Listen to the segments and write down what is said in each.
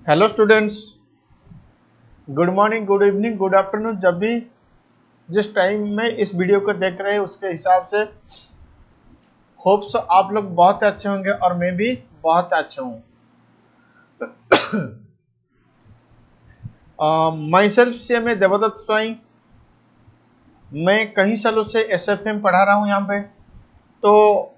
Hello students, good morning, good evening, good afternoon. जब भी जिस टाइम में इस वीडियो को देख रहे हैं उसके हिसाब से होप्स आप लोग बहुत अच्छे होंगे और मैं भी बहुत अच्छा हूँ। माई सेल्फ से मैं देवदत्त स्वाई, मैं कई सालों से एसएफएम पढ़ा रहा हूँ यहाँ पे। तो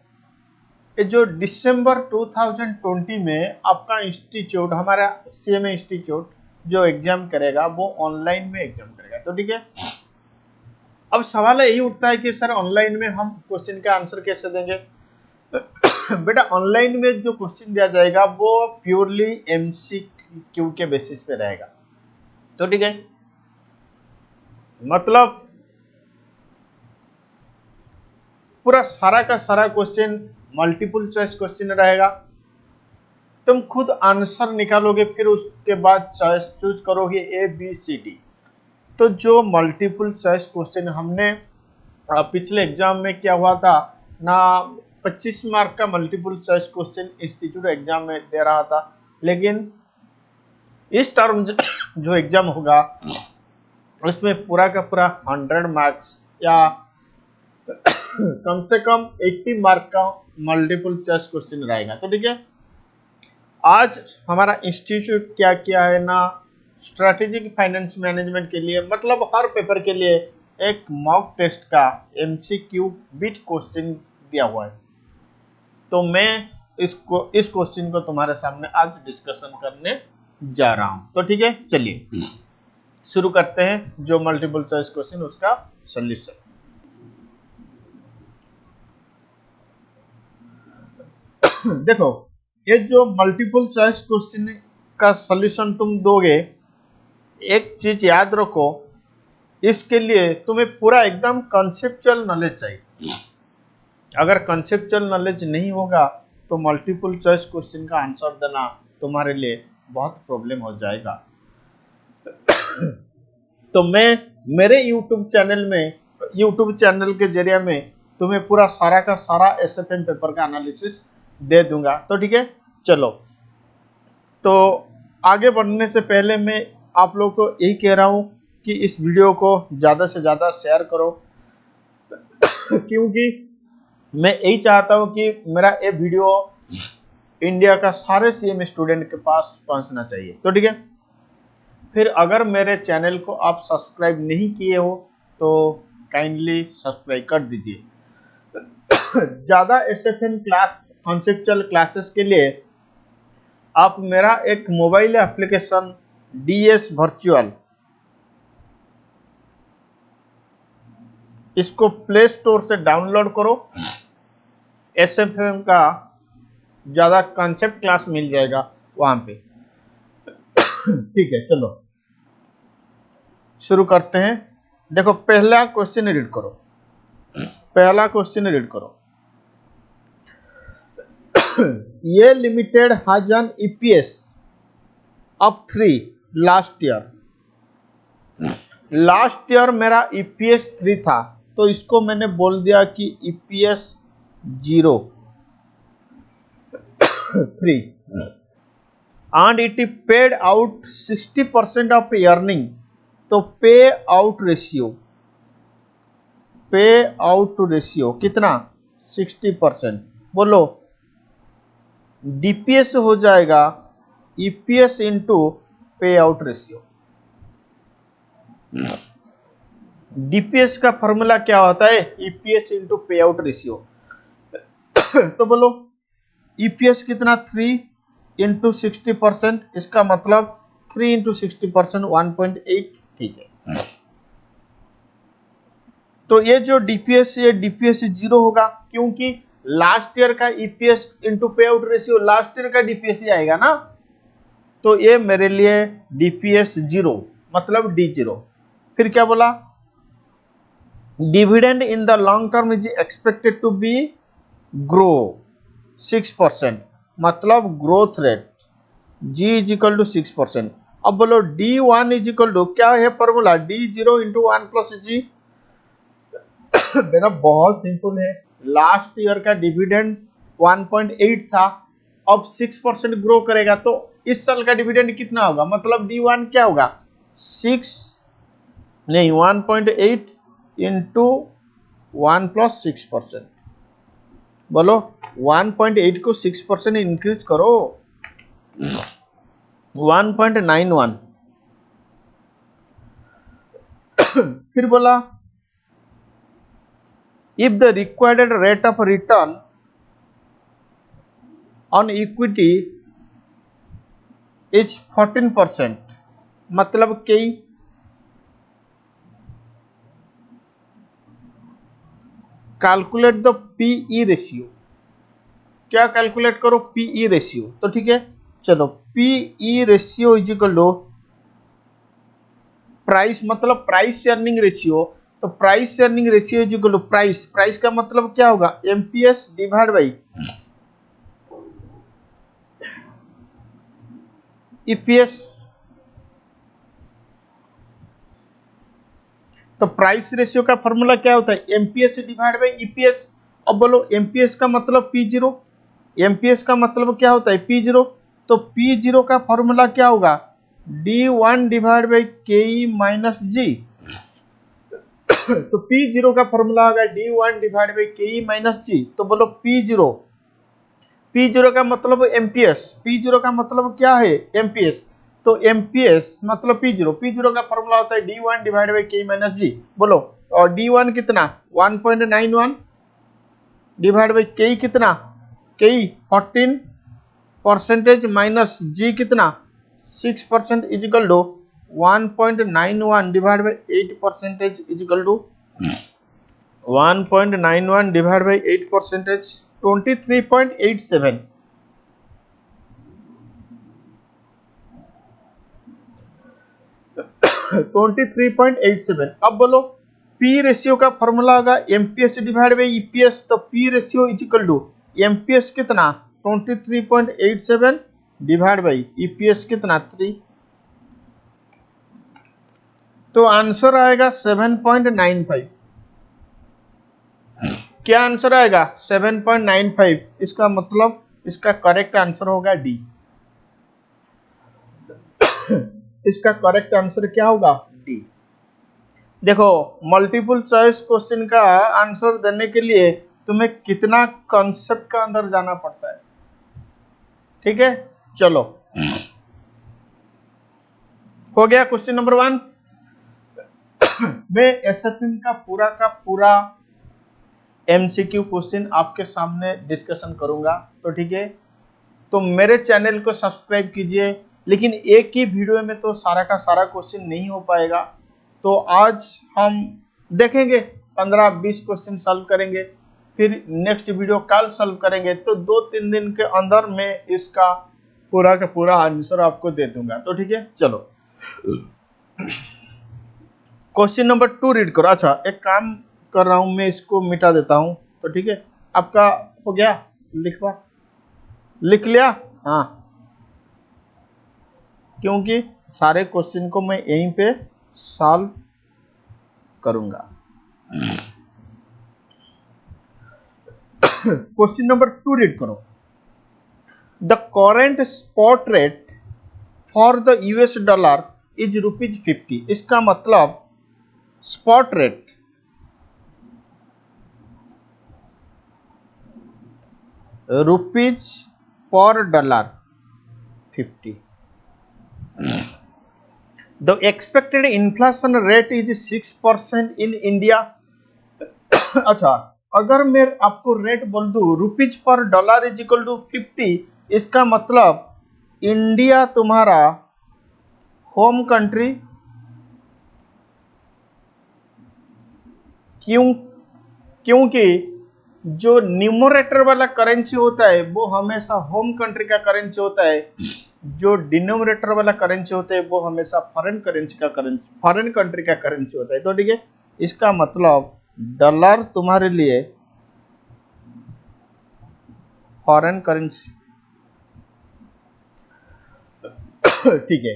ये जो दिसंबर 2020 में आपका इंस्टीट्यूट, हमारा सीएमए इंस्टीट्यूट जो एग्जाम करेगा वो ऑनलाइन में एग्जाम करेगा। तो ठीक है, अब सवाल यही उठता है कि सर ऑनलाइन में हम क्वेश्चन का आंसर कैसे देंगे। बेटा, ऑनलाइन में जो क्वेश्चन दिया जाएगा वो प्योरली एमसीक्यू के बेसिस पे रहेगा। तो ठीक है, मतलब पूरा सारा का सारा क्वेश्चन मल्टीपल चॉइस क्वेश्चन रहेगा। तुम खुद आंसर निकालोगे, फिर उसके बाद चॉइस चूज करोगे ए बी सी डी। तो जो मल्टीपल चॉइस क्वेश्चन हमने पिछले एग्जाम में क्या हुआ था ना, 25 मार्क का multiple choice question institute exam में दे रहा था, लेकिन इस टर्म जो एग्जाम होगा उसमें पूरा का पूरा 100 मार्क्स या कम से कम 80 मार्क का मल्टीपल चॉइस क्वेश्चन रहेगा। तो ठीक है, आज हमारा इंस्टीट्यूट क्या किया है ना, स्ट्रैटेजिक फाइनेंस मैनेजमेंट के लिए, मतलब हर पेपर के लिए एक मॉक टेस्ट का एमसीक्यू बिट क्वेश्चन दिया हुआ है। तो मैं इस क्वेश्चन को तुम्हारे सामने आज डिस्कशन करने जा रहा हूं। तो ठीक है, चलिए शुरू करते हैं जो मल्टीपल चॉइस क्वेश्चन उसका सॉल्यूशन। देखो, ये जो मल्टीपल चॉइस क्वेश्चन का सॉल्यूशन तुम दोगे, एक चीज याद रखो, इसके लिए तुम्हें पूरा एकदम कॉन्सेप्चुअल नॉलेज चाहिए। अगर कॉन्सेप्चुअल नॉलेज नहीं होगा तो मल्टीपल चॉइस क्वेश्चन का आंसर देना तुम्हारे लिए बहुत प्रॉब्लम हो जाएगा। तो मैं मेरे यूट्यूब चैनल के जरिए में तुम्हें पूरा सारा का सारा एसएफएम पेपर का एनालिसिस दे दूंगा। तो ठीक है, चलो। तो आगे बढ़ने से पहले मैं आप लोग को यही कह रहा हूं कि इस वीडियो को ज़्यादा से ज़्यादा शेयर करो, क्योंकि मैं यही चाहता हूं कि मेरा ये वीडियो इंडिया का सारे सीएमए स्टूडेंट के पास पहुंचना चाहिए। तो ठीक है, फिर अगर मेरे चैनल को आप सब्सक्राइब नहीं किए हो तो काइंडली सब्सक्राइब कर दीजिए। ज़्यादा एसएफएम क्लास कॉन्सेप्चुअल क्लासेस के लिए आप मेरा एक मोबाइल एप्लीकेशन डीएस वर्चुअल, इसको प्ले स्टोर से डाउनलोड करो। एसएफएम का ज़्यादा कॉन्सेप्ट क्लास मिल जाएगा वहाँ पे। ठीक है, चलो शुरू करते हैं। देखो, पहला क्वेश्चन रीड करो, पहला क्वेश्चन रीड करो। ये limited has an EPS of 3 last year. Last year मेरा ईपीएस 3 था, तो इसको मैंने बोल दिया कि EPS 0 3 and it paid out 60% of earning। तो पे आउट रेशियो कितना, 60%। बोलो, डीपीएस हो जाएगा ईपीएस इंटू पे आउट रेशियो। डीपीएस का फॉर्मूला क्या होता है, ईपीएस इंटू पे आउट रेशियो। तो बोलो, ईपीएस कितना, 3 इंटू 60%, इसका मतलब 3 इंटू 60% 1.8। ठीक है, तो ये जो डीपीएस, ये डीपीएस 0 होगा, क्योंकि लास्ट ईयर का ईपीएस इंटू पे आउट रेशियो लास्ट ईयर का डीपीएस ही आएगा ना। तो ये मेरे लिए डीपीएस 0 मतलब D0। फिर क्या बोला, dividend in the long term is expected to be grow 6%, मतलब growth rate G is equal to 6%। अब बोलो D1 इज इक्वल टू, क्या है formula, D0 into 1 plus G। बेटा बहुत सिंपल है, लास्ट ईयर का डिविडेंड 1.8 था, अब 6% ग्रो करेगा तो इस साल का डिविडेंड कितना होगा, मतलब D1 क्या होगा 6 नहीं 1.8 इंटू 1 + 6%। बोलो 1.8 को 6% इंक्रीज करो 1.91। फिर बोला if the required rate of return on equity is 14%, मतलब कई कैलकुलेट द पीई रेशियो। क्या कैलकुलेट करो, पीई रेशियो। तो ठीक है चलो, PE ratio is equal to price, मतलब प्राइस अर्निंग रेशियो। तो price earning ratio is equal to price, price का मतलब क्या होगा एमपीएस डिवाइड बाई ईपीएस। तो प्राइस रेशियो का फॉर्मूला क्या होता है एमपीएस डिवाइड बाई ईपीएस। अब बोलो एमपीएस का मतलब P0, एमपीएस का मतलब क्या होता है P0। तो P0 का फॉर्मूला क्या होगा D1 divide by KE minus G। तो P0 का फॉर्मूला होगा D1 divide by KE minus G। तो बोलो P0, P0 का मतलब एमपीएस, P0 का मतलब क्या है एमपीएस। तो एमपीएस मतलब P0, P0 का फॉर्मूला होता है D1 divide by KE minus G। बोलो और D1 कितना 1.91 डिवाइड बाई KE कितना KE 14% माइनस G कितना 6% is equal to 1.91 divide by 8% is equal to 1.91 divide by 8% 23.87। अब बोलो पी रेशियो का फॉर्मूला होगा एमपीएस डिवाइड बाई ईपीएस। तो P ratio is equal to MPS कितना 23.87 डिवाइड बाई ईपीएस कितना 3। तो आंसर आएगा 7.95। क्या आंसर आएगा 7.95। इसका मतलब इसका करेक्ट आंसर होगा डी। इसका करेक्ट आंसर क्या होगा डी। देखो मल्टीपल चॉइस क्वेश्चन का आंसर देने के लिए तुम्हें कितना कॉन्सेप्ट का अंदर जाना पड़ता है। ठीक है चलो हो गया क्वेश्चन नंबर 1। मैं एसएफएम का पूरा एमसीक्यू क्वेश्चन आपके सामने डिस्कशन करूंगा। तो ठीक है तो मेरे चैनल को सब्सक्राइब कीजिए, लेकिन एक ही वीडियो में तो सारा का सारा क्वेश्चन नहीं हो पाएगा। तो आज हम देखेंगे 15-20 क्वेश्चन सॉल्व करेंगे, फिर नेक्स्ट वीडियो कल सॉल्व करेंगे। तो 2-3 दिन के अंदर मैं इसका पूरा का पूरा आंसर आपको दे दूंगा। तो ठीक है चलो क्वेश्चन नंबर 2 रीड करो। अच्छा एक काम कर रहा हूं मैं, इसको मिटा देता हूं। तो ठीक है आपका हो गया, लिख लिया हाँ, क्योंकि सारे क्वेश्चन को मैं यहीं पे सॉल्व करूंगा। क्वेश्चन नंबर 2 रीड करो। The current spot rate for the US dollar is ₹50। इसका मतलब spot rate rupees per dollar 50। The expected inflation rate is 6% in India. अच्छा अगर मैं आपको रेट बोल दूं rupees per dollar is equal to 50, इसका मतलब इंडिया तुम्हारा होम कंट्री, क्योंकि जो न्यूमरेटर वाला करेंसी होता है वो हमेशा होम कंट्री का करेंसी होता है, जो डिनोमिनेटर वाला करेंसी होता है वो हमेशा फॉरेन कंट्री का करेंसी होता है। तो ठीक है इसका मतलब डॉलर तुम्हारे लिए फॉरेन करेंसी। ठीक है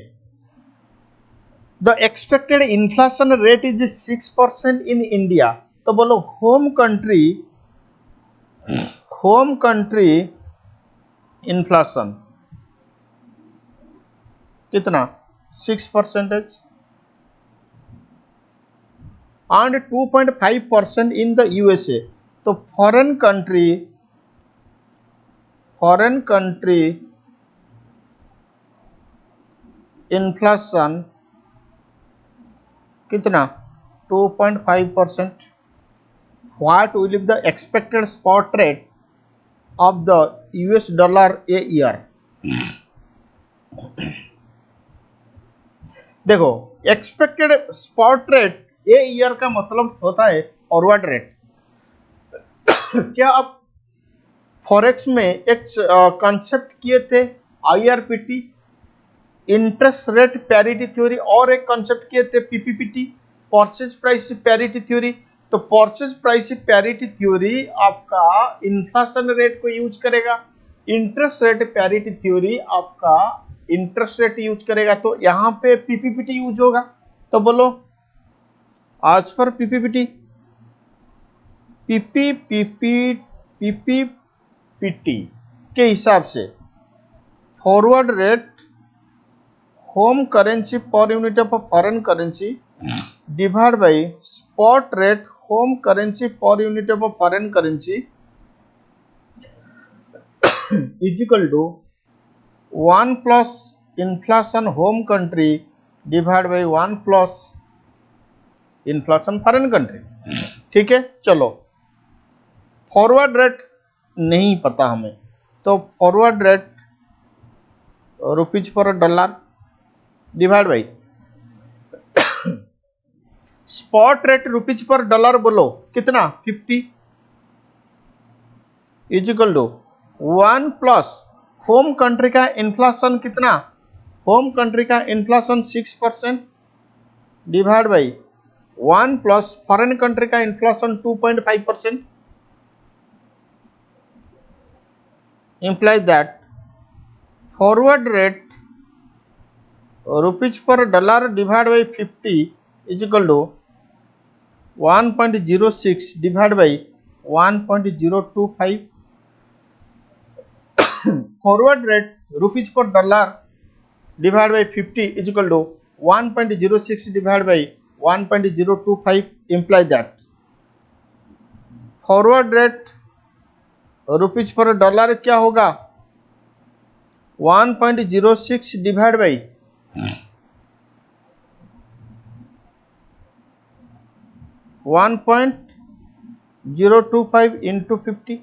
the expected inflation rate is 6% in India. तो बोलो होम कंट्री इन्फ्लेशन कितना 6% एंड 2.5% इन द यूएसए। तो फॉरेन कंट्री इन्फ्लेशन कितना 2.5%। What will be the expected spot rate of the US dollar a year. देखो expected spot rate a year का मतलब होता है फॉरवर्ड रेट। क्या आप फॉरेक्स में एक कॉन्सेप्ट किए थे आईआरपीटी, इंटरेस्ट रेट पैरिटी थ्योरी, और एक कॉन्सेप्ट किए थे पीपीपीटी, परचेज प्राइस पैरिटी थ्योरी। तो परचेज प्राइस पैरिटी थ्योरी आपका इन्फ्लेशन रेट को यूज करेगा, इंटरेस्ट रेट पैरिटी थ्योरी आपका इंटरेस्ट रेट यूज करेगा। तो यहाँ पे पीपीपीटी यूज होगा। तो बोलो आज पर पीपीपीटी के हिसाब से forward rate home currency per unit of foreign currency divide by spot rate home currency per unit of foreign currency is equal to 1 plus inflation home country divide by 1 plus inflation foreign country. ठीक है, चलो forward rate नहीं पता हमें, तो forward rate rupees per dollar divide by spot rate rupees per dollar बोलो कितना 50 is equal to 1 plus home country का इन्फ्लेशन कितना, होम कंट्री का inflation 6% divide by 1 plus foreign country का inflation 2.5%। implies that forward rate rupees per dollar divided by 50 is equal to 1.06 divided by 1.025। forward rate rupees per dollar divided by 50 is equal to 1.06 divided by 1.025 implies that forward rate rupees per dollar क्या होगा 1.06 divide by 1.025 into 50।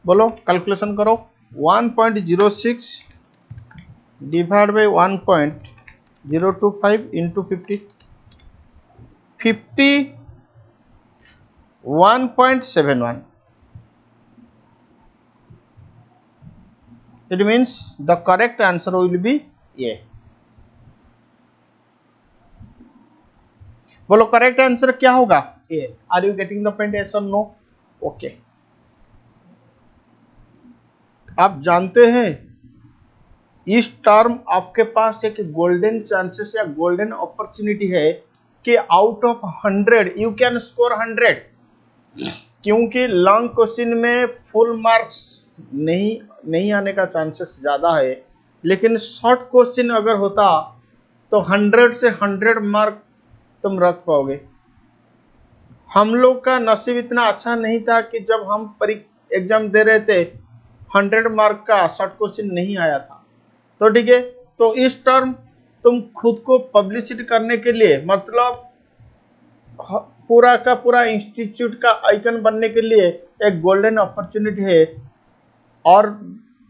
बोलो calculation करो 1.06 divide by 1.025 into 50 51.71। It means the correct answer will be A। बोलो correct answer क्या होगा A। Are you getting the point, yes or no? Okay आप जानते हैं इस टर्म आपके पास एक गोल्डन चांसेस या गोल्डन अपॉर्चुनिटी है कि out of 100 you can score 100, क्योंकि लॉन्ग क्वेश्चन में फुल मार्क्स नहीं आने का चांसेस ज़्यादा है, लेकिन शॉर्ट क्वेश्चन अगर होता तो 100 से 100 मार्क तुम रख पाओगे। हम लोग का नसीब इतना अच्छा नहीं था कि जब हम एग्जाम दे रहे थे 100 मार्क का शॉर्ट क्वेश्चन नहीं आया था। तो ठीक है, तो इस टर्म तुम खुद को पब्लिसिटी करने के लिए, मतलब पूरा का पूरा इंस्टीट्यूट का आइकन बनने के लिए एक गोल्डन अपॉर्चुनिटी है, और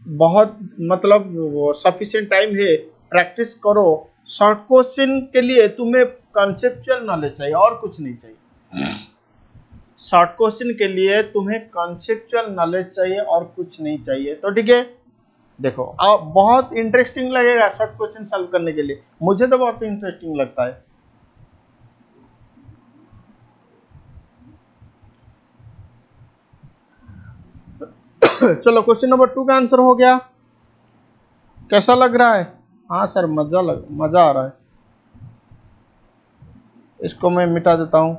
बहुत मतलब सफिशिएंट टाइम है। प्रैक्टिस करो। शॉर्ट क्वेश्चन के लिए तुम्हें कॉन्सेप्चुअल नॉलेज चाहिए और कुछ नहीं चाहिए। शॉर्ट क्वेश्चन के लिए तुम्हें कॉन्सेप्चुअल नॉलेज चाहिए और कुछ नहीं चाहिए। तो ठीक है, देखो अब बहुत इंटरेस्टिंग लगेगा शॉर्ट क्वेश्चन सॉल्व करने के लिए, मुझे तो बहुत इंटरेस्टिंग लगता है। चलो क्वेश्चन नंबर 2 का आंसर हो गया। कैसा लग रहा है? हाँ सर मजा आ रहा है। इसको मैं मिटा देता हूं।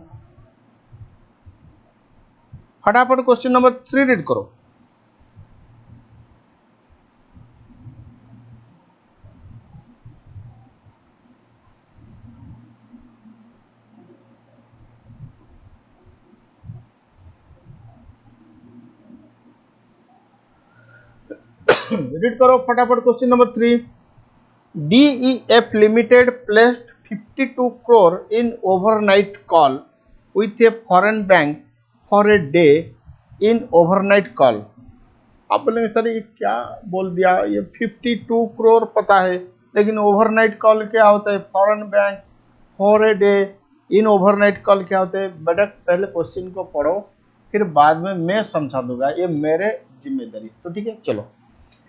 फटाफट क्वेश्चन नंबर 3 रीड करो। रीड करो फटाफट question number 3। DEF Limited placed 52 crore in overnight call with a foreign bank for a day in overnight call। आप बोलेंगे सर ये क्या बोल दिया, ये 52 करोड़ पता है लेकिन ओवरनाइट कॉल क्या होता है, foreign bank for a day in overnight call क्या होते हैं। बेटा पहले क्वेश्चन को पढ़ो फिर बाद में मैं समझा दूंगा, ये मेरे जिम्मेदारी। तो ठीक है चलो।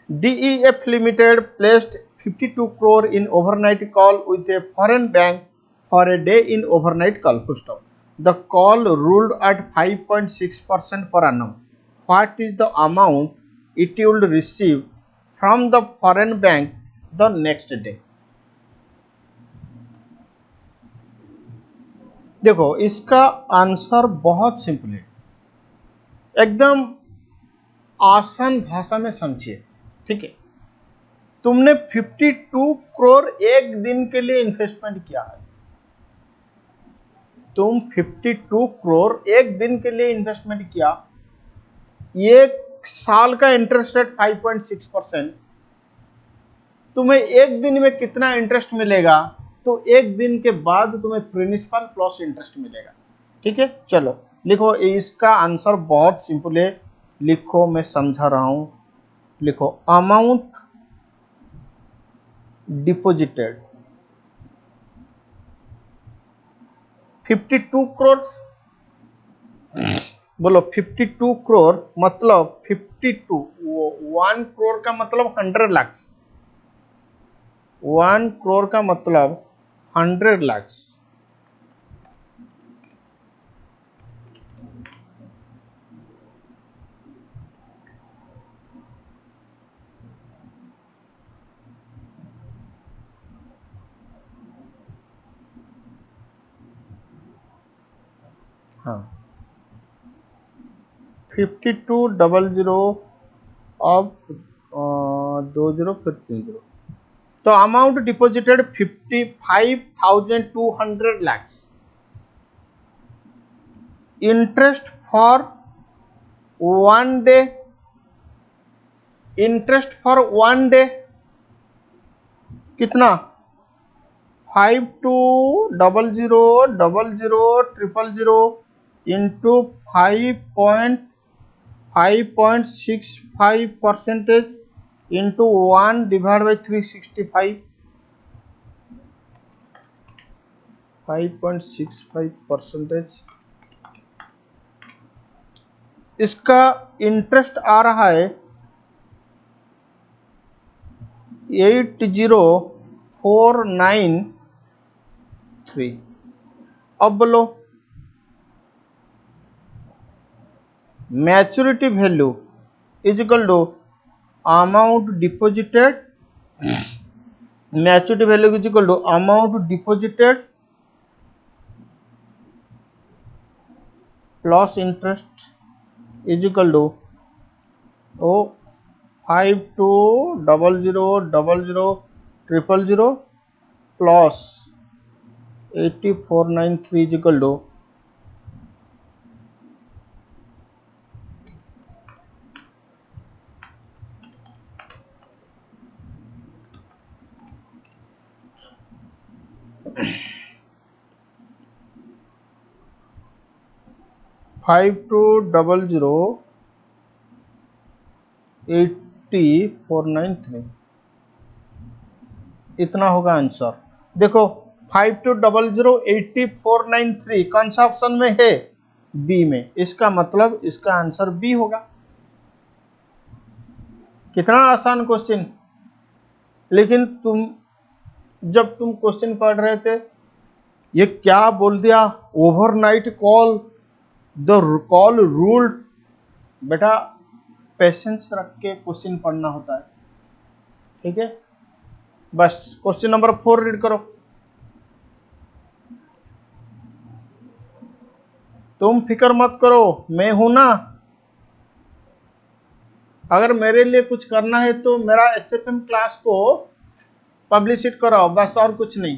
DEF Limited placed 52 crore in overnight call with a foreign bank for a day in overnight call, full stop. The call ruled at 5.6% per annum. What is the amount it would receive from the foreign bank the next day? देखो इसका answer बहुत simple है, एकदम आसान भाषा में समझिए। ठीक है, तुमने 52 करोड़ एक दिन के लिए इन्वेस्टमेंट किया है, तुम 52 करोड़ एक दिन के लिए इन्वेस्टमेंट किया, एक साल का इंटरेस्ट रेट 5.6%, तुम्हें एक दिन में कितना इंटरेस्ट मिलेगा, तो एक दिन के बाद तुम्हें प्रिंसिपल प्लस इंटरेस्ट मिलेगा। ठीक है चलो लिखो, इसका आंसर बहुत सिंपल है, लिखो मैं समझा रहा हूं, लिखो अमाउंट डिपॉजिटेड 52 करोड़, बोलो 52 करोड़ मतलब 52, 1 करोड़ का मतलब 100 लाख, 1 करोड़ का मतलब 100 लाख। हाँ 5200 ऑफ 20 फिर 30, तो amount deposited 55,200 lakhs। Interest for 1 day, interest for 1 day कितना, 52000000 इंटू 5.65% इंटू 1 डिवाइड बाई 365, 5.65%। इसका इंटरेस्ट आ रहा है 80,493। अब बोलो maturity value is equal to amount deposited, maturity value is equal to amount deposited plus interest is equal to 52000000 plus 8493 is equal to 5200,8493, इतना होगा answer. देखो 5200,8493 कौन सा ऑप्शन में है, बी में, इसका मतलब इसका आंसर बी होगा। कितना आसान क्वेश्चन, लेकिन जब तुम क्वेश्चन पढ़ रहे थे ये क्या बोल दिया, overnight call, the call ruled. बेटा पेशेंस रख के क्वेश्चन पढ़ना होता है। ठीक है बस क्वेश्चन नंबर 4 रीड करो। तुम फिक्र मत करो, मैं हूं ना, अगर मेरे लिए कुछ करना है तो मेरा SFM क्लास को पब्लिशिट कराओ, बस और कुछ नहीं।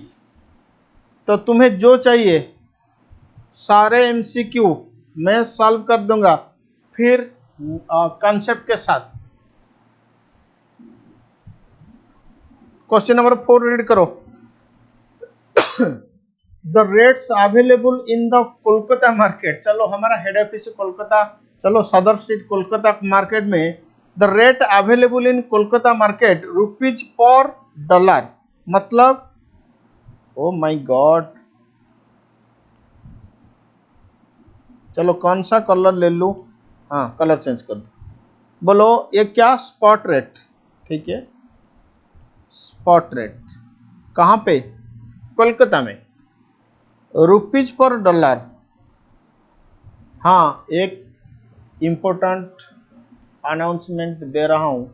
तो तुम्हें जो चाहिए सारे MCQ मैं सॉल्व कर दूंगा, फिर कंसेप्ट के साथ। क्वेश्चन नंबर 4 रीड करो। The rates available in the Kolkata market, चलो हमारा हेड ऑफिस कोलकाता, चलो सदर स्ट्रीट कोलकाता मार्केट में the rate available in Kolkata market rupees per dollar, मतलब ओ माय गॉड, चलो कौन सा कलर ले लूं, हाँ कलर चेंज कर दो, बोलो ये क्या, स्पॉट रेट, ठीक है स्पॉट रेट कहाँ पे, कोलकाता में, रुपीज पर डॉलर। हाँ एक इंपॉर्टेंट अनाउंसमेंट दे रहा हूं,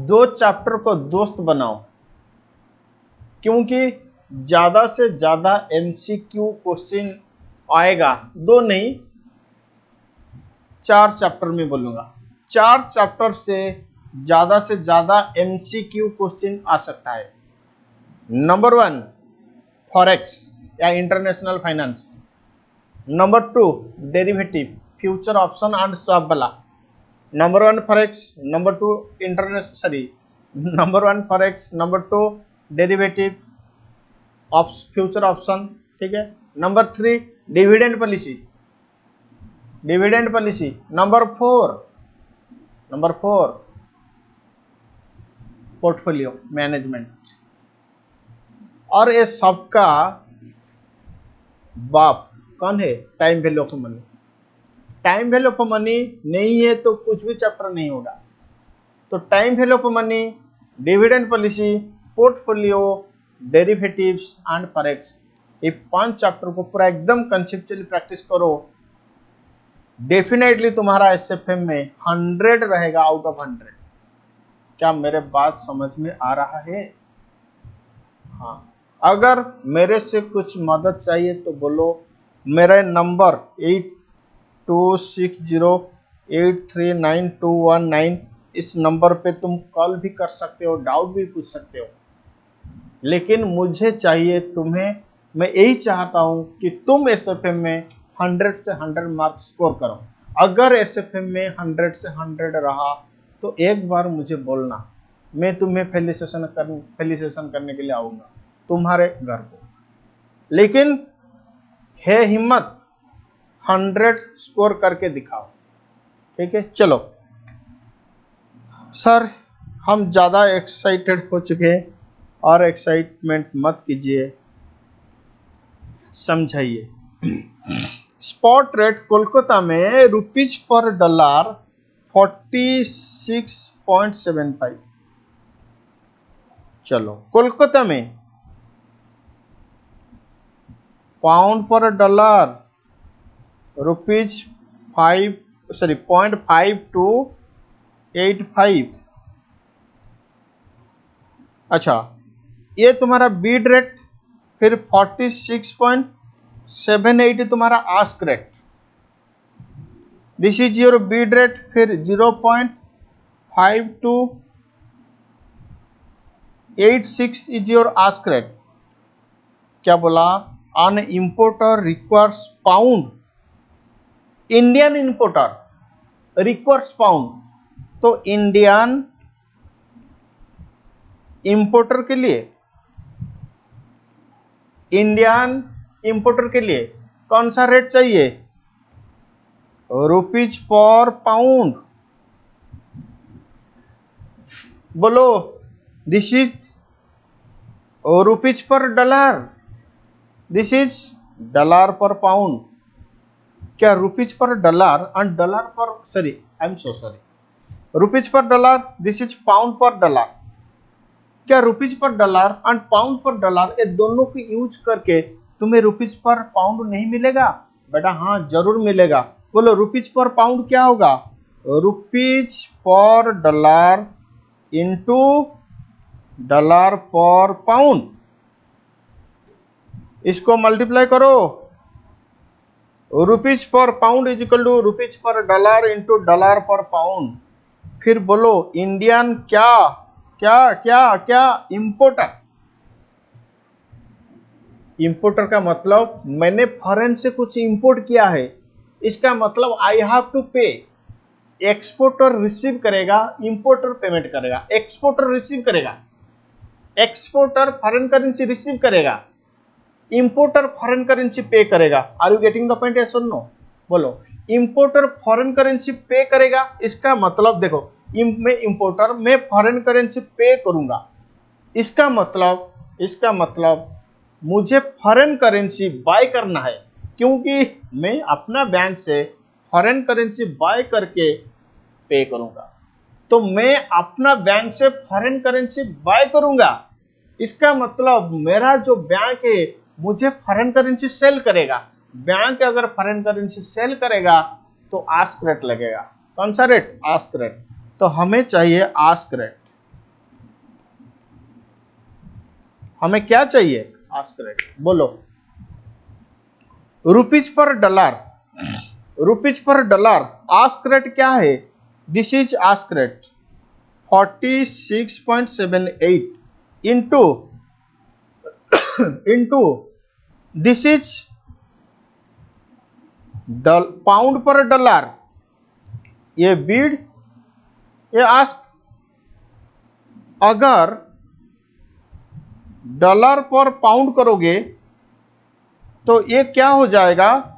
दो चैप्टर को दोस्त बनाओ, क्योंकि ज्यादा से ज्यादा एमसीक्यू क्वेश्चन आएगा, दो नहीं 4 चैप्टर में बोलूंगा, 4 चैप्टर से ज्यादा एमसीक्यू क्वेश्चन आ सकता है। नंबर 1 फॉरेक्स या international finance, number 2 derivative future option and swap वाला, number 1 forex, number 2 number 1 forex, number 2 derivative future option, ठीक है, number 3 dividend policy, number 4 portfolio management, और ये सबका बाप कौन है, time value of money. Time value of money नहीं है तो कुछ भी चैप्टर नहीं होगा, तो time value of money, dividend policy, portfolio, derivatives and forex, ये 5 चैप्टर को पूरा एकदम कंसेप्चुअली प्रैक्टिस करो, डेफिनेटली तुम्हारा एसएफएम में 100 रहेगा आउट ऑफ 100। क्या मेरे बात समझ में आ रहा है? हाँ, अगर मेरे से कुछ मदद चाहिए तो बोलो, मेरा नंबर 8260839219, इस नंबर पे तुम कॉल भी कर सकते हो, डाउट भी पूछ सकते हो, लेकिन मुझे चाहिए तुम्हें, मैं यही चाहता हूं कि तुम एसएफएम में 100 से 100 मार्क्स स्कोर करो। अगर एसएफएम में 100 से 100 रहा तो एक बार मुझे बोलना, मैं तुम्हें फेलिसिटेशन करने के लिए आऊँगा तुम्हारे घर को, लेकिन है हिम्मत 100 स्कोर करके दिखाओ, ठीक है। चलो सर, हम ज़्यादा एक्साइटेड हो चुके हैं, और एक्साइटमेंट मत कीजिए, समझाइए। स्पॉट रेट कोलकाता में रुपीज पर डॉलर 46.75, चलो कोलकाता में पाउंड पर डॉलर रुपीज 0.5285। अच्छा, ये तुम्हारा बीड रेट, फिर 46.78 तुम्हारा ask rate, this is your bid rate, फिर 0.5286 इज योर आस्क रेट। क्या बोला? An importer requires pound, Indian importer requires pound, तो इंडियन इंपोर्टर के लिए कौन सा रेट चाहिए? Rupees per pound. बोलो, this is rupees per dollar, this is dollar per pound. क्या rupees per dollar and dollar per, rupees per dollar, this is pound per dollar. क्या rupees per dollar and pound per dollar, ये दोनों को use करके तुम्हें rupees per pound नहीं मिलेगा? बेटा हाँ, जरूर मिलेगा। बोलो, रुपीज पर पाउंड क्या होगा? Rupees per dollar into dollar per pound, इसको मल्टीप्लाई करो। Rupees per pound is equal to rupees per dollar into dollar per pound. फिर बोलो, इंडियन क्या क्या क्या क्या इंपोर्टर। इंपोर्टर का मतलब मैंने फॉरेन से कुछ इंपोर्ट किया है, इसका मतलब I have to pay. Exporter receive करेगा, इंपोर्टर पेमेंट करेगा। एक्सपोर्टर रिसीव करेगा, एक्सपोर्टर फॉरेन करेंसी रिसीव करेगा, इंपोर्टर फॉरेन करेंसी पे करेगा। Are you getting the point? Yes और नो? बोलो। इंपोर्टर फॉरेन करेंसी पे करेगा, इसका मतलब देखो, मैं इंपोर्टर, मैं फॉरेन करेंसी पे करूंगा, इसका मतलब मुझे फॉरेन करेंसी बाय करना है, क्योंकि मैं अपना बैंक से फॉरेन करेंसी बाय करके पे करूंगा। तो मैं अपना बैंक से फॉरेन करेंसी बाय करूंगा, इसका मतलब मेरा जो बैंक है मुझे फॉरेन करेंसी सेल करेगा। बैंक अगर फॉरेन करेंसी सेल करेगा तो आस्क रेट लगेगा। कौन सा रेट? Ask rate. तो हमें चाहिए आस्क रेट। हमें क्या चाहिए? Ask rate. बोलो। Rupees per dollar, rupees per dollar ask rate क्या है? This is ask rate 46.78 into this is pound per dollar, ये बीड, ये आस्क। अगर डॉलर पर पाउंड करोगे तो ये क्या हो जाएगा?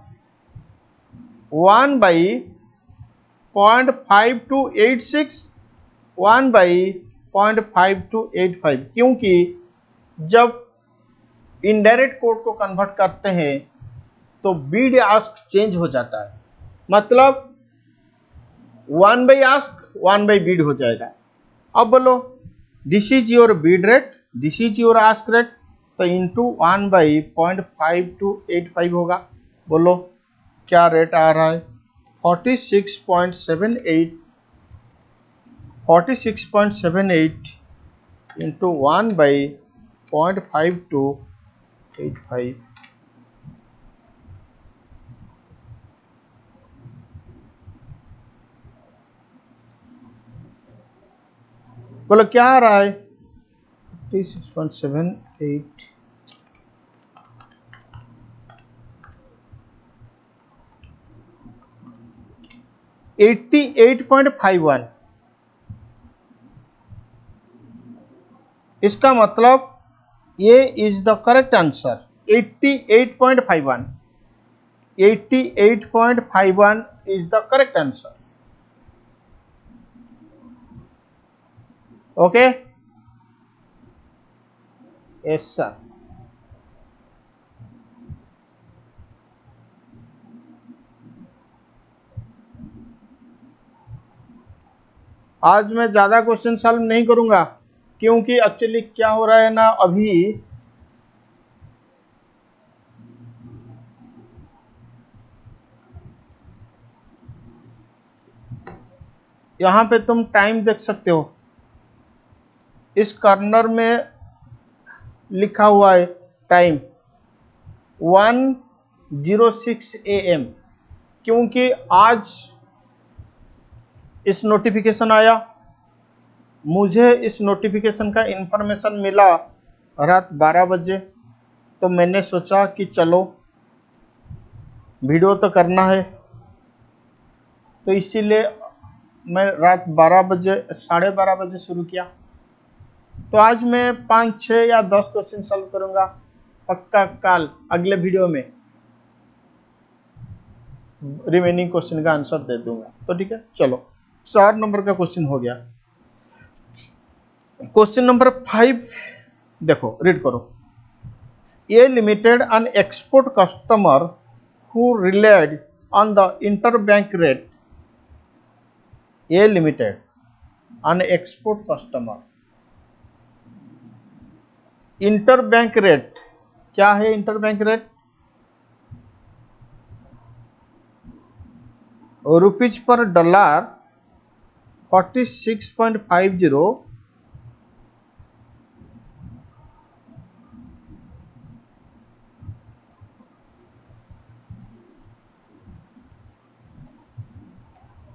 1/0.5286, 1/0.5285, क्योंकि जब इनडायरेक्ट कोड को कन्वर्ट करते हैं तो बीड आस्क चेंज हो जाता है, मतलब 1/आस्क 1/बीड हो जाएगा। अब बोलो, this is your bid rate, this is your ask rate, तो इंटू 1/0.5285 होगा। बोलो क्या रेट आ रहा है? 46.78 इंटू 1/0.5285। बोलो क्या आ रहा है? 46.78 88.51। इसका मतलब ये is the correct answer. 88.51, 88.51 is the correct answer. Okay, yes sir. आज मैं ज्यादा क्वेश्चन सॉल्व नहीं करूंगा, क्योंकि एक्चुअली क्या हो रहा है ना, अभी यहां पे तुम टाइम देख सकते हो, इस कॉर्नर में लिखा हुआ है टाइम 1:06 AM, क्योंकि आज इस नोटिफिकेशन आया, मुझे इस नोटिफिकेशन का इंफॉर्मेशन मिला रात 12 बजे, तो मैंने सोचा कि चलो वीडियो तो करना है, तो इसीलिए मैं रात 12 बजे 12:30 बजे शुरू किया। तो आज मैं 5, 6 या 10 क्वेश्चन सॉल्व करूंगा पक्का। कल अगले वीडियो में रिमेनिंग क्वेश्चन का आंसर दे दूंगा। तो ठीक है, चलो 4 नंबर का क्वेश्चन हो गया। क्वेश्चन नंबर 5 देखो, रीड करो। A limited an export customer who relied on the interbank rate. A limited an export customer, interbank rate क्या है? Interbank rate rupees per dollar 46.50,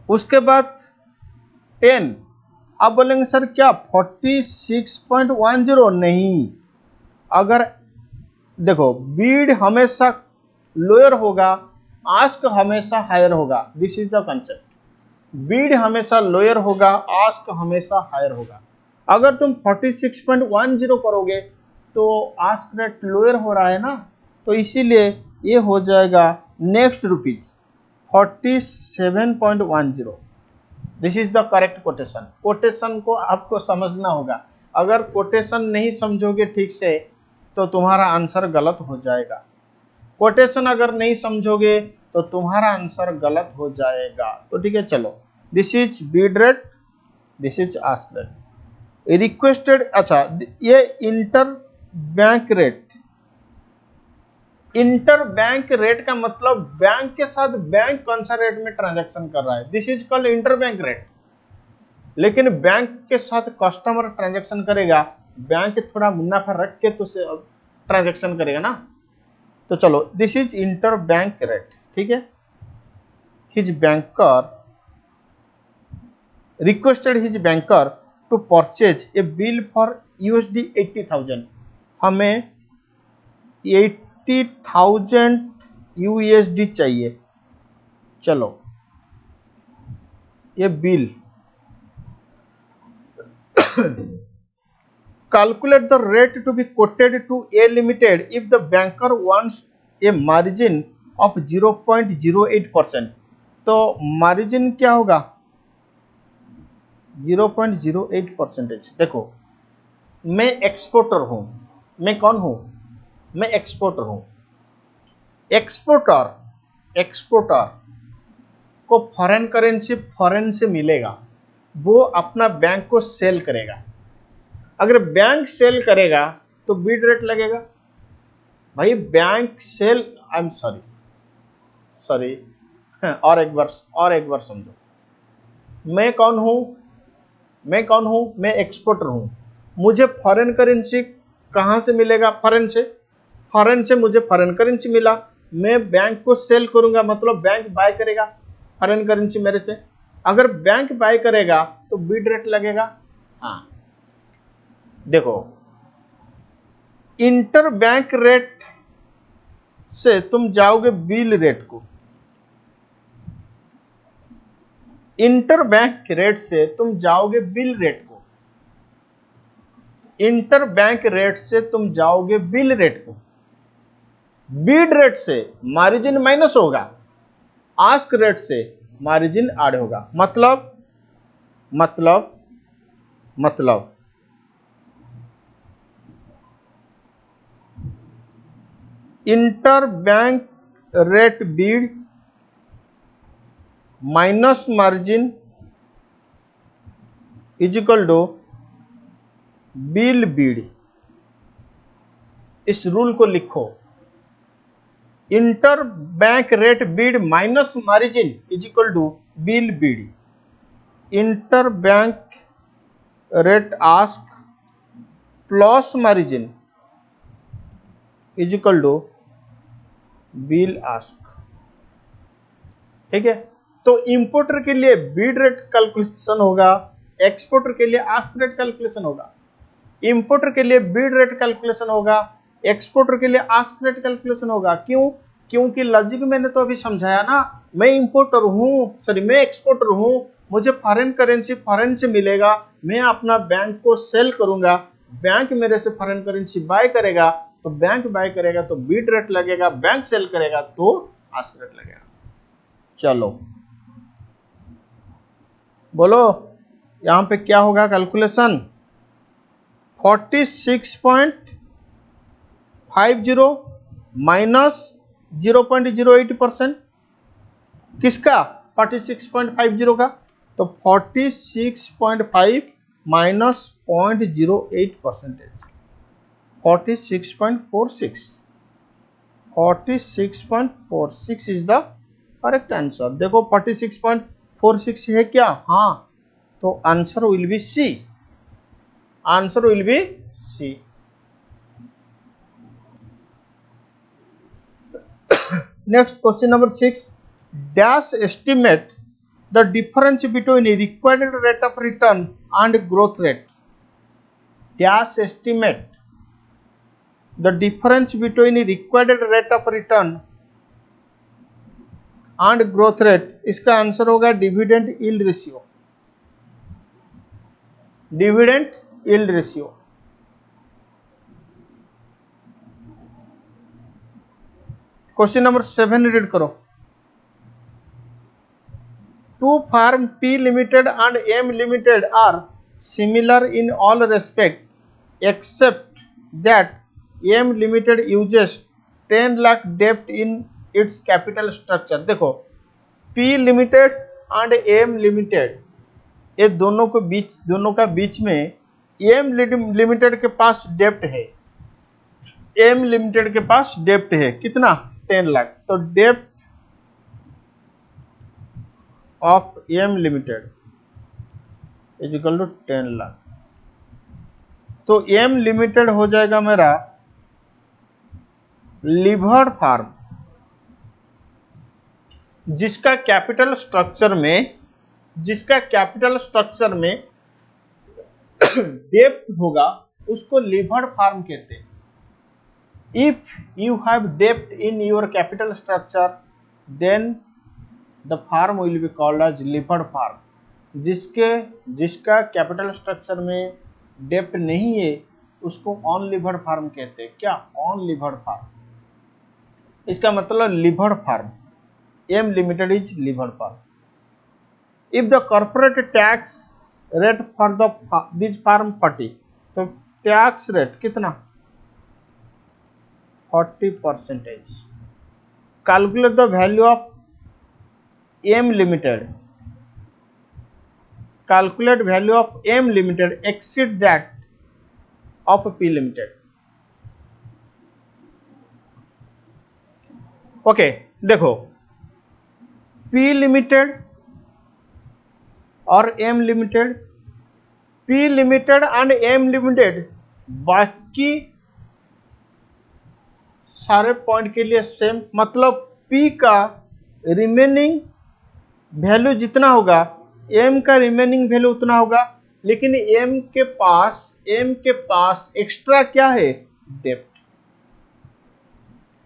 उसके बाद 10। आप बोलेंगे सर क्या 46.10? नहीं, अगर देखो बीड हमेशा लोअर होगा, आस्क हमेशा हायर होगा। This is the concept. Beed हमेशा लोअर होगा, आस्क हमेशा हायर होगा। अगर तुम 46.10 करोगे तो आस्क रेट लोअर हो रहा है ना, तो इसीलिए ये हो जाएगा next rupees 47.10। This is the correct quotation. Quotation को आपको समझना होगा, अगर कोटेशन नहीं समझोगे ठीक से तो तुम्हारा आंसर गलत हो जाएगा। कोटेशन अगर नहीं समझोगे तो तुम्हारा आंसर गलत हो जाएगा। तो ठीक है, चलो, this is Beed rate, this is ask rate. Requested, अच्छा ये inter bank rate. Inter bank rate का मतलब बैंक के साथ बैंक कौन सा रेट में ट्रांजैक्शन कर रहा है, this is called inter bank rate. लेकिन बैंक के साथ कस्टमर ट्रांजैक्शन करेगा, बैंक थोड़ा मुनाफा रख के तो ट्रांजैक्शन करेगा ना। तो चलो, this is inter bank rate, ठीक है। His banker requested his banker to purchase a bill for USD 80,000। हमें 80,000 USD चाहिए। चलो, ये bill calculate the rate to be quoted to A Limited if the banker wants a margin of 0.08%। तो margin क्या होगा, 0.08%। देखो, मैं एक्सपोर्टर हूं, मैं कौन हूं, मैं एक्सपोर्टर हूं। एक्सपोर्टर को फॉरेन करेंसी फॉरेन से मिलेगा, वो अपना बैंक को सेल करेगा। अगर बैंक सेल करेगा तो बीड रेट लगेगा। भाई bank sell, I am sorry, और एक बार समझो। मैं कौन हूं, मैं एक्सपोर्टर हूं। मुझे फॉरेन करेंसी कहां से मिलेगा, फॉरेन से मुझे फॉरेन करेंसी मिला, मैं बैंक को सेल करूंगा, मतलब बैंक बाय करेगा फॉरेन करेंसी मेरे से। अगर बैंक बाय करेगा तो बीड रेट लगेगा। हाँ, देखो, इंटर बैंक रेट से तुम जाओगे बिल रेट को, इंटर बैंक रेट से तुम जाओगे बिल रेट को, इंटर बैंक रेट से तुम जाओगे बिल रेट को। बीड रेट से मार्जिन माइनस होगा, आस्क रेट से मार्जिन ऐड होगा। मतलब inter bank rate bid minus margin is equal to bill bid. इस रूल को लिखो, inter bank rate bid minus margin is equal to bill bid. Inter bank rate ask plus margin is equal to bill ask, ठीक है। तो importer के लिए bid rate calculation होगा, exporter के लिए आस्क रेट कैलकुलेशन होगा। इंपोर्टर के लिए बीड रेट कैलकुलेशन होगा, एक्सपोर्टर के लिए आस्क रेट कैलकुलेशन होगा। क्यों? क्योंकि लॉजिक मैंने तो अभी समझाया ना, मैं एक्सपोर्टर हूं, मुझे फॉरेन करेंसी फॉरेन से मिलेगा, मैं अपना बैंक को सेल करूंगा, बैंक मेरे से फॉरेन करेंसी बाय करेगा, तो बैंक बाय करेगा तो बीड रेट लगेगा, बैंक सेल करेगा तो आस्क रेट लगेगा। चलो बोलो, यहां पे क्या होगा कैलकुलेशन, 46.50 माइनस 0.08%। किसका? 46.50 का। तो 46.5 minus 0.08%, 46.46 is the correct answer. देखो 46.46 है क्या? हाँ, तो answer will be C, answer will be C. Next question number 6, dash estimate the difference between required rate of return and growth rate. Dash estimate the difference between required rate of return and growth rate, इसका answer होगा dividend yield ratio, dividend yield ratio. Question number 7 read करो। Two firm P limited and M limited are similar in all respect except that M limited uses 10 lakh डेप्ट in its capital structure. देखो P limited and M limited, ये दोनों का बीच में M limited के पास डेप्ट है, M limited के पास डेप्ट है कितना, 10 लाख। तो डेप्ट of M limited is equal to 10 lakh. तो M लिमिटेड हो जाएगा मेरा लीवर्ड फार्म, जिसका कैपिटल स्ट्रक्चर में डेप्ट होगा उसको लीवर्ड फार्म कहते हैं। इफ यू हैव डेप्ट in your capital structure then the firm will be called as levered firm. जिसका कैपिटल स्ट्रक्चर में डेप्ट नहीं है उसको ऑन लीवर्ड फार्म कहते हैं। क्या, ऑन लीवर्ड फार्म, इसका मतलब levered firm, M limited is levered firm. If the corporate tax rate for this firm 40, तो टैक्स रेट कितना, 40%। Calculate the value of M limited, calculate value of M limited exceed that of P limited। Okay देखो P limited और M limited, P limited and M limited बाकी सारे point के लिए same, मतलब P का remaining value जितना होगा M का रिमेनिंग वैल्यू उतना होगा, लेकिन M के पास एक्स्ट्रा क्या है, डेप्ट।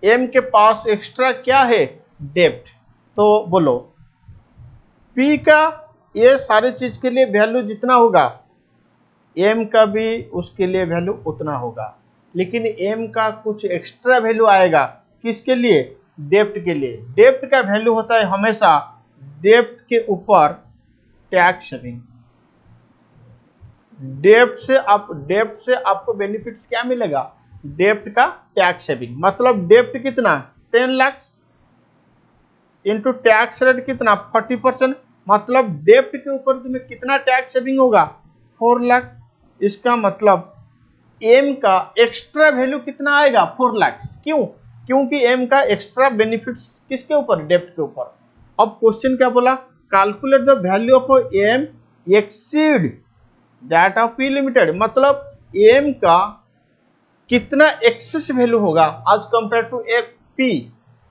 M के पास एक्स्ट्रा क्या है, डेप्ट। तो बोलो P का ये सारी चीज के लिए वैल्यू जितना होगा M का भी उसके लिए वैल्यू उतना होगा, लेकिन M का कुछ एक्स्ट्रा वैल्यू आएगा किसके लिए, डेप्ट के लिए। डेप्ट का वैल्यू होता है हमेशा डेप्ट के ऊपर टैक्स सेविंग। डेप्ट से आपको बेनिफिट्स क्या मिलेगा, डेप्ट का टैक्स सेविंग। मतलब डेप्ट कितना, 10 लाख इंटू टैक्स रेट कितना, 40%, मतलब डेप्ट के ऊपर तुम्हें कितना टैक्स सेविंग होगा, 4 लाख। इसका मतलब M का एक्स्ट्रा वैल्यू कितना आएगा, 4 लाख। क्यों, क्योंकि M का एक्स्ट्रा बेनिफिट्स किसके ऊपर, डेप्ट के ऊपर। अब क्वेश्चन क्या बोला, calculate the value of M exceed that of P limited, मतलब M का कितना एक्सेस वैल्यू होगा आज कंपेयर टू P,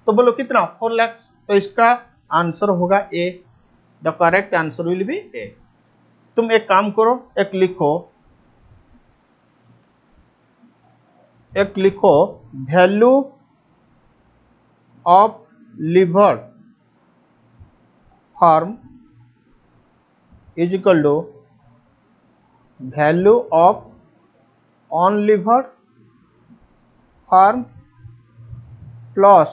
तो बोलो कितना, 4 लाख। तो इसका आंसर होगा A, the correct answer will be A। तुम एक काम करो, एक लिखो value of levered firm is equal to value of unlevered firm plus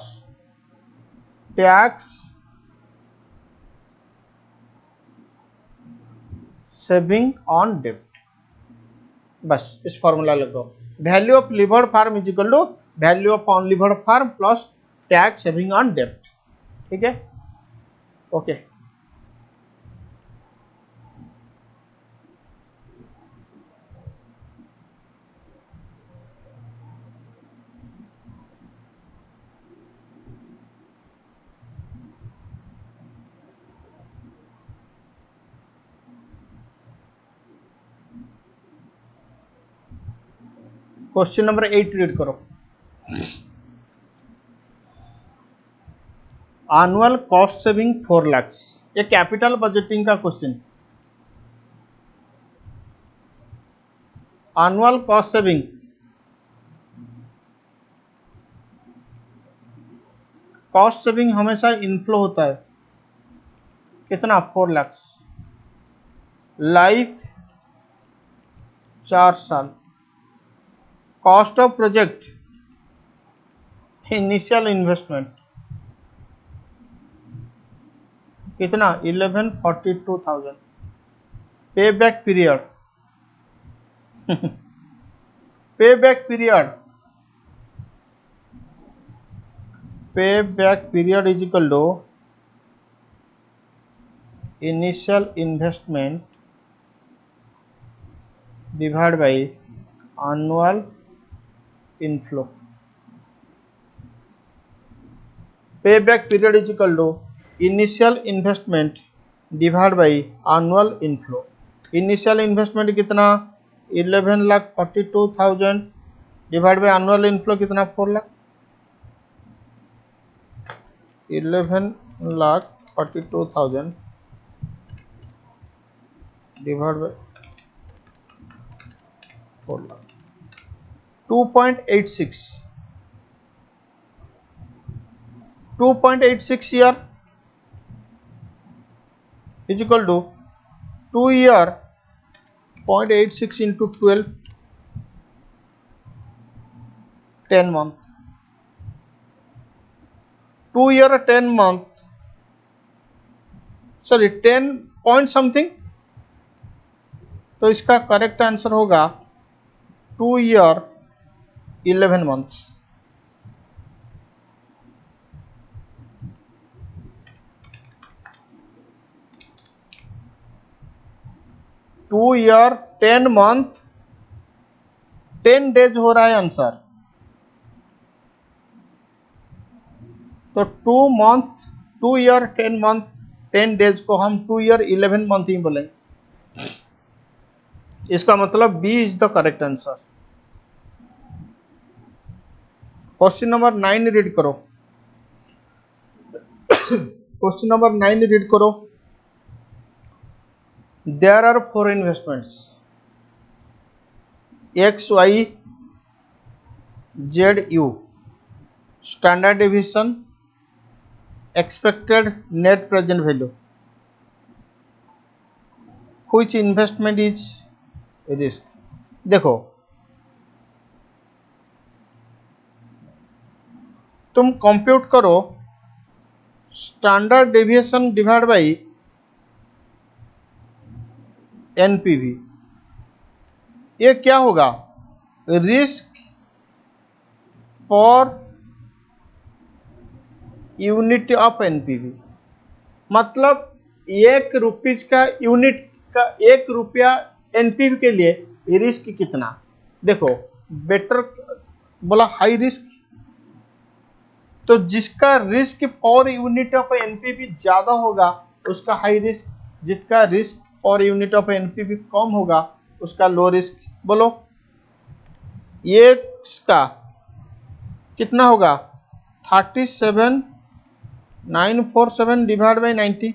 tax saving on डेप्ट। बस इस फॉर्मूला लगाओ, value of levered firm is equal to value of unlevered firm plus tax saving on डेप्ट। ठीक है, okay. Question number 8 read करो। Annual cost saving 4 lakh, ये capital budgeting का question. Annual cost saving cost saving हमेशा inflow होता है, कितना 4 लाख। लाइफ 4 साल। Cost of project, initial investment कितना 1142,000। Pay back period pay back period is equal to initial investment divide by annual inflow. Payback period is equal to initial investment divided by annual inflow. Initial investment कितना 11,42,000 divide by annual inflow कितना 4 lakh. 11,42,000 divide by 4 lakh 2.86 year is equal to 2 year 0.86 into 12 10 month 2 year 10 month sorry 10 point something. तो इसका correct answer होगा 2 year 11 months। Two year 10 month 10 days हो रहा है answer. तो 2 year 10 month 10 days को हम 2 ईयर 11 मंथ ही बोलेंगे। इसका मतलब B is the correct answer. Question number 9 read करो। क्वेश्चन नंबर 9 रीड करो। There are 4 investments X, Y, Z, U. Standard deviation, expected net present value. Which investment is risk? देखो तुम compute करो standard deviation divide by NPV. ये क्या होगा? Risk पर unit of NPV. मतलब 1 रुपीज का यूनिट का 1 रुपया एनपीवी के लिए रिस्क कितना। देखो बेटर बोला हाई रिस्क, तो जिसका रिस्क पर यूनिट ऑफ एनपीवी ज्यादा होगा उसका हाई रिस्क, जिसका रिस्क और यूनिट ऑफ एनपीवी कम होगा उसका लो रिस्क। बोलो ये का कितना होगा 37,947 डिवाइड बाई 90।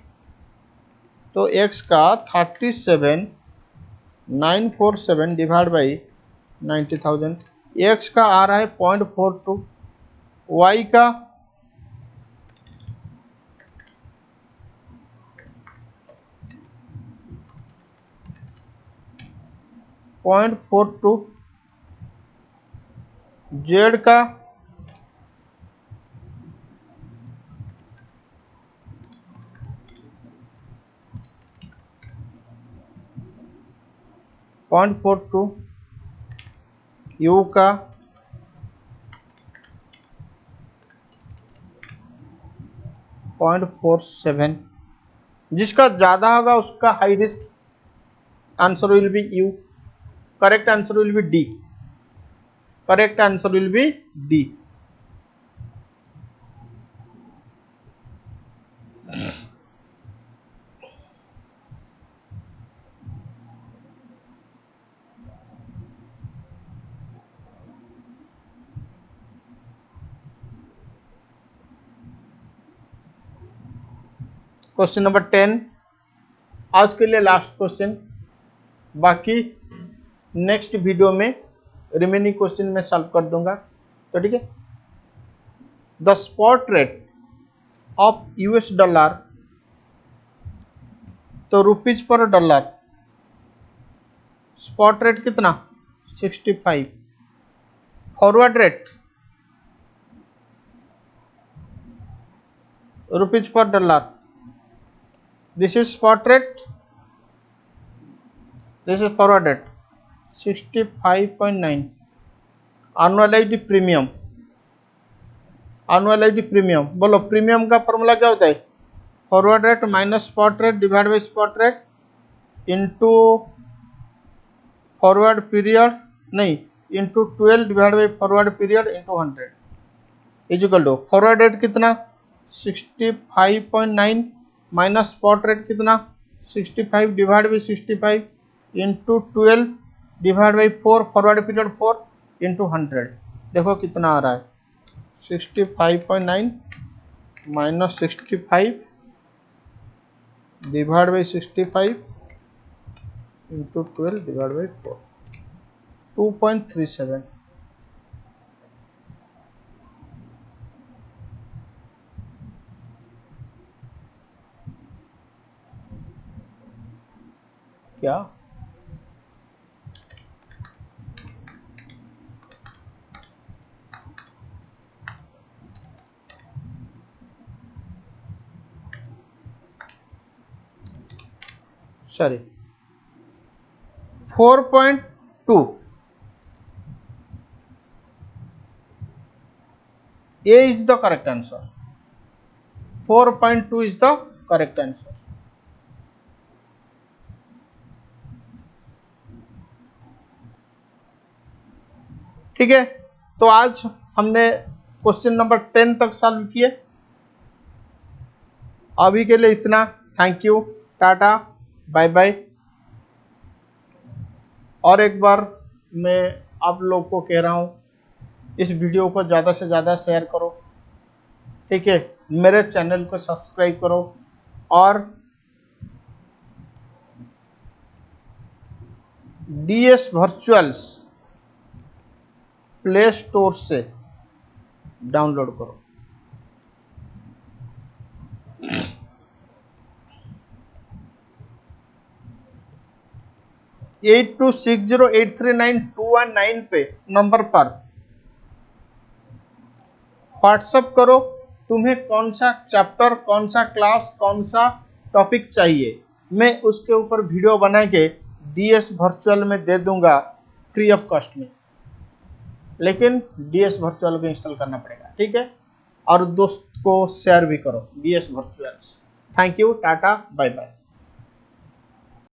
तो x का 37,947 डिवाइड बाई 90,000। x का आ रहा है 0.42, y का 0.42, z का 0.42, u का 0.47। जिसका ज्यादा होगा उसका high risk. Answer will be U. Correct answer will be D. Correct answer will be D. Question number 10 आज के लिए लास्ट क्वेश्चन। बाकी नेक्स्ट वीडियो में रिमेनिंग क्वेश्चन में सॉल्व कर दूंगा। तो ठीक है। The spot rate of US dollar, तो rupees per dollar spot rate कितना 65, forward rate rupees per dollar, this is spot rate, this is forward rate 65.9। Annualised premium, annualized premium, बोलो premium का फॉर्मूला क्या होता है, forward rate minus spot rate divide by spot rate into forward period, नहीं into 12 divide by forward period into 100 equal to forward rate कितना 65.9 minus spot rate कितना 65 divide by 65 into 12 divide by 4 forward period 4 into 100। देखो कितना आ रहा है 65.9 minus 65 divide by 65 into 12 divide by 4, 2.37। क्या sorry 4.2, A is the correct answer, 4.2 is the correct answer। ठीक है, तो आज हमने क्वेश्चन नंबर 10 तक सॉल्व किए। अभी के लिए इतना, thank you, tata, bye bye. और एक बार मैं आप लोग को कह रहा हूँ इस वीडियो को ज़्यादा से ज़्यादा शेयर करो, ठीक है, मेरे चैनल को सब्सक्राइब करो और DS वर्चुअल्स प्ले स्टोर से डाउनलोड करो। 8260839219 पे नंबर पर व्हाट्सएप करो, तुम्हें कौन सा चैप्टर, कौन सा क्लास, कौन सा टॉपिक चाहिए, मैं उसके ऊपर वीडियो बना के DS वर्चुअल में दे दूंगा फ्री ऑफ कॉस्ट में, लेकिन DS वर्चुअल को इंस्टॉल करना पड़ेगा, ठीक है। और दोस्त को शेयर भी करो DS virtual. Thank you, tata, bye bye.